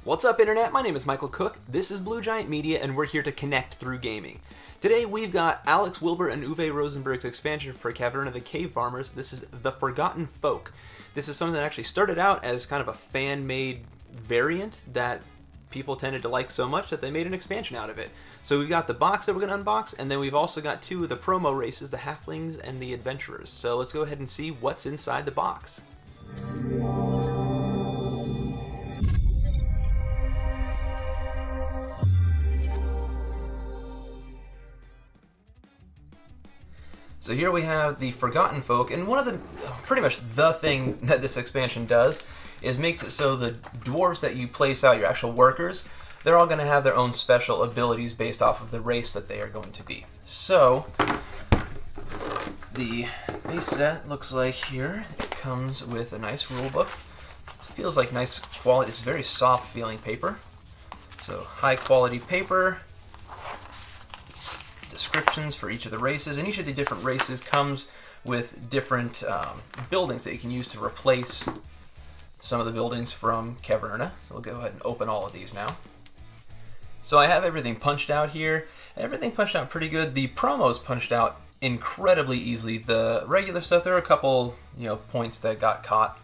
What's up, Internet? My name is Michael Cook, this is Blue Giant Media, and we're here to connect through gaming. Today we've got Alex Wilbur and Uwe Rosenberg's expansion for Caverna the Cave Farmers. This is The Forgotten Folk. This is something that actually started out as kind of a fan-made variant that people tended to like so much that they made an expansion out of it. So we've got the box that we're going to unbox, and then we've also got two of the promo races, the Halflings and the Adventurers. So let's go ahead and see what's inside the box. So here we have the Forgotten Folk, and one of the, pretty much the thing that this expansion does is makes it so the dwarves that you place out, your actual workers, they're all going to have their own special abilities based off of the race that they are going to be. So, the base set looks like here, it comes with a nice rule book. It feels like nice quality, it's very soft feeling paper. So, high quality paper. Descriptions for each of the races, and each of the different races comes with different buildings that you can use to replace some of the buildings from Caverna. So we'll go ahead and open all of these now. So I have everything punched out here. Everything punched out pretty good. The promos punched out incredibly easily. The regular stuff, there were a couple points that got caught,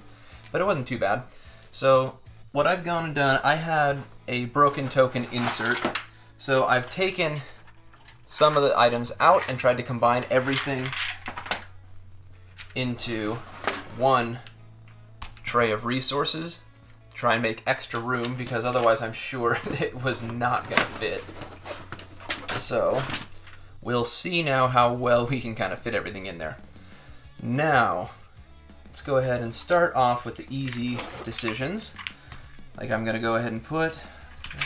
but it wasn't too bad. So what I've gone and done, I had a broken token insert. So I've taken some of the items out and tried to combine everything into one tray of resources. Try and make extra room, because otherwise I'm sure it was not going to fit. So we'll see now how well we can kind of fit everything in there. Now let's go ahead and start off with the easy decisions. Like, I'm going to go ahead and put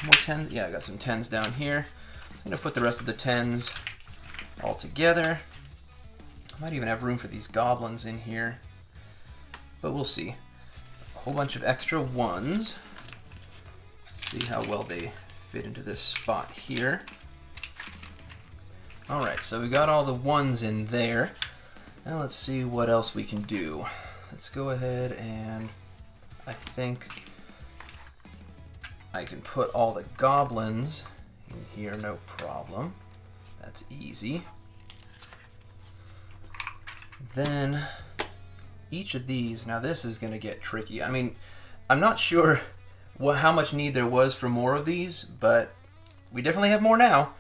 more 10s. Yeah, I got some 10s down here. I'm going to put the rest of the 10s all together. I might even have room for these goblins in here, but we'll see. A whole bunch of extra 1s. See how well they fit into this spot here. Alright, so we got all the 1s in there. Now let's see what else we can do. Let's go ahead and I think I can put all the goblins in here, no problem. That's easy. Then each of these, now this is going to get tricky. I mean, I'm not sure how much need there was for more of these, but we definitely have more now.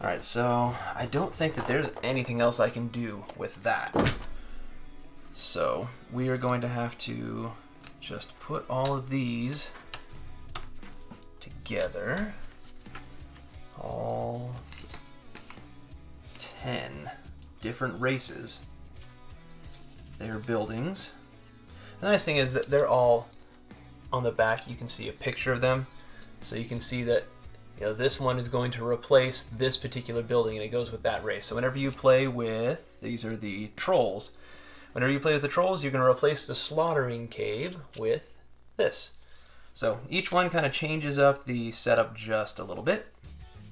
Alright, so I don't think that there's anything else I can do with that. So we are going to have to just put all of these together. All 10 different races, their buildings. The nice thing is that they're all on the back. You can see a picture of them, so you can see that this one is going to replace this particular building, and it goes with that race. So whenever you play with, these are the trolls, whenever you play with the trolls, you're going to replace the slaughtering cave with this. So each one kind of changes up the setup just a little bit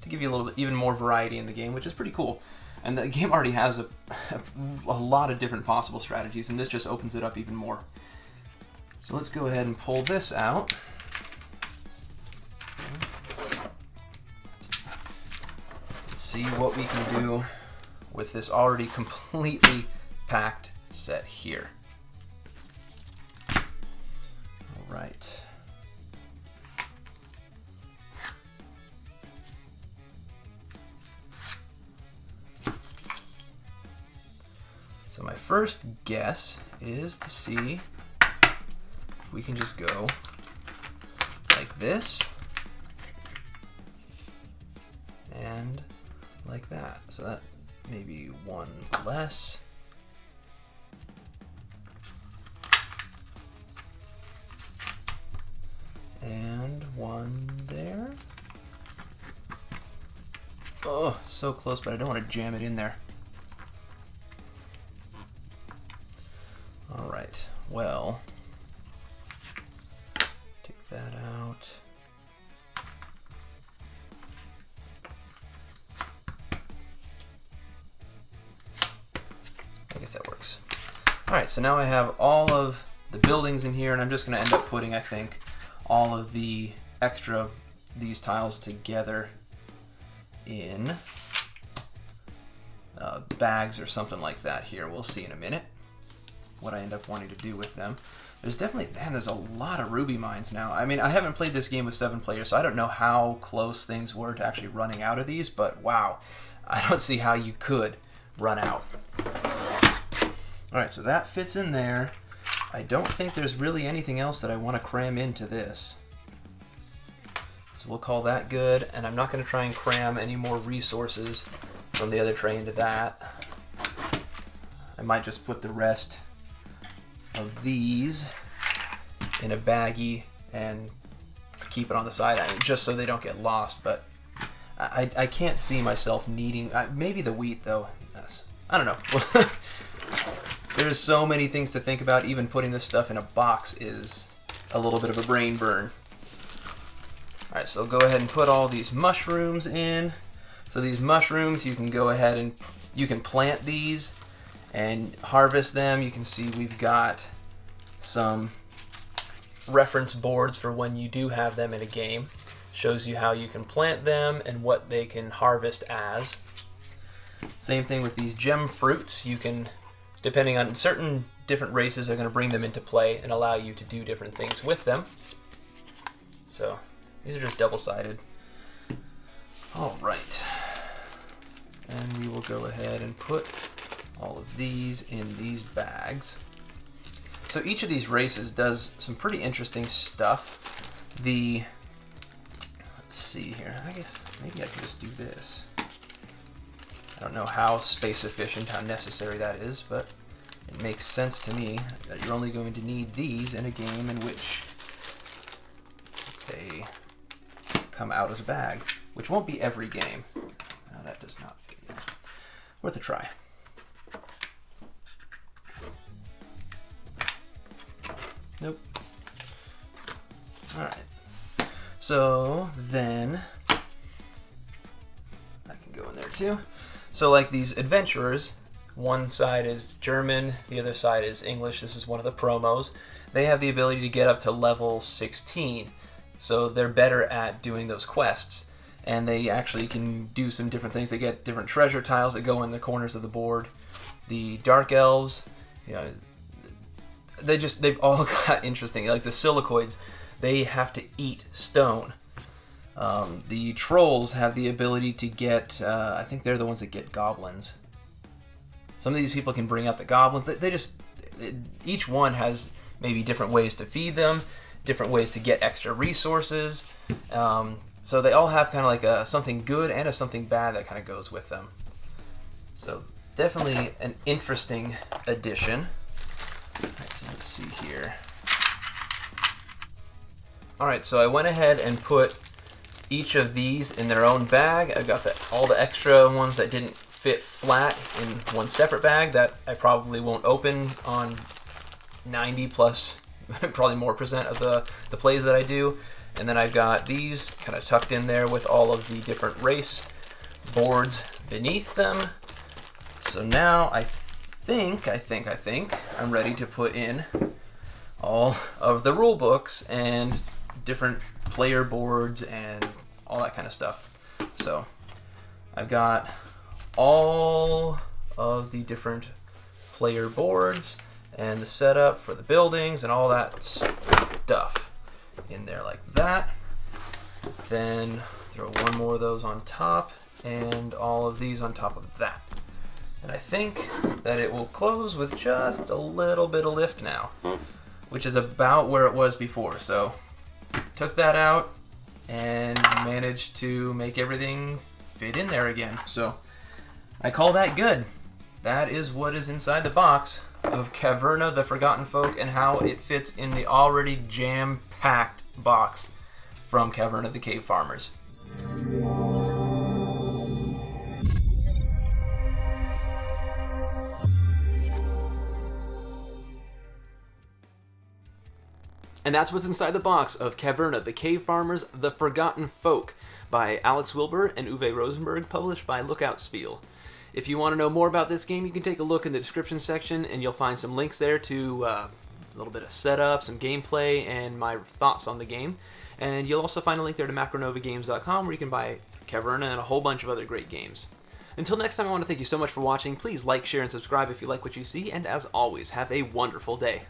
to give you a little bit even more variety in the game, which is pretty cool. And the game already has a lot of different possible strategies, and this just opens it up even more. So let's go ahead and pull this out. Let's see what we can do with this already completely packed set here. All right. So my first guess is to see if we can just go like this and like that. So that may be one less. And one there. Oh, so close, but I don't want to jam it in there. Alright, well, take that out. I guess that works. Alright, so now I have all of the buildings in here, and I'm just going to end up putting, I think, all of the extra these tiles together in bags or something like that here. We'll see in a minute what I end up wanting to do with them. There's definitely, man, there's a lot of ruby mines now. I mean, I haven't played this game with 7 players, so I don't know how close things were to actually running out of these, but wow, I don't see how you could run out. Alright, so that fits in there. I don't think there's really anything else that I want to cram into this. So we'll call that good, and I'm not going to try and cram any more resources from the other tray into that. I might just put the rest of these in a baggie and keep it on the side, just so they don't get lost, but I can't see myself needing, maybe the wheat though, yes. I don't know. There's so many things to think about. Even putting this stuff in a box is a little bit of a brain burn. Alright, so go ahead and put all these mushrooms in. So these mushrooms, you can go ahead and you can plant these and harvest them. You can see we've got some reference boards for when you do have them in a game. Shows you how you can plant them and what they can harvest as. Same thing with these gem fruits. You can, depending on certain different races, are going to bring them into play and allow you to do different things with them. So these are just double-sided. All right, and we will go ahead and put all of these in these bags. So each of these races does some pretty interesting stuff. Let's see here, I guess maybe I can just do this. I don't know how space efficient, how necessary that is, but it makes sense to me that you're only going to need these in a game in which they come out as a bag, which won't be every game. No, that does not fit in. Worth a try. Nope. Alright. So then I can go in there too. So like these adventurers, one side is German, the other side is English. This is one of the promos. They have the ability to get up to level 16. So they're better at doing those quests. And they actually can do some different things. They get different treasure tiles that go in the corners of the board. The dark elves, you know, they've all got interesting, like the silicoids, they have to eat stone. The trolls have the ability to get, I think they're the ones that get goblins. Some of these people can bring out the goblins. Each one has maybe different ways to feed them, different ways to get extra resources. So they all have kind of like a something good and a something bad that kind of goes with them. So definitely an interesting addition. Alright, so let's see here. Alright, so I went ahead and put each of these in their own bag. I've got all the extra ones that didn't fit flat in one separate bag that I probably won't open on 90 plus, probably more percent of the plays that I do. And then I've got these kind of tucked in there with all of the different race boards beneath them. So now I think I'm ready to put in all of the rule books and different player boards and all that kind of stuff. So I've got all of the different player boards and the setup for the buildings and all that stuff in there like that. Then throw one more of those on top and all of these on top of that. And I think that it will close with just a little bit of lift now, which is about where it was before. So took that out and managed to make everything fit in there again. So I call that good. That is what is inside the box of Caverna, the Forgotten Folk, and how it fits in the already jam-packed box from Caverna, the Cave Farmers. And that's what's inside the box of Caverna, the Cave Farmers, the Forgotten Folk, by Alex Wilbur and Uwe Rosenberg, published by Lookout Spiele. If you want to know more about this game, you can take a look in the description section, and you'll find some links there to a little bit of setup, some gameplay, and my thoughts on the game. And you'll also find a link there to macronovagames.com where you can buy Caverna and a whole bunch of other great games. Until next time, I want to thank you so much for watching. Please like, share, and subscribe if you like what you see, and as always, have a wonderful day.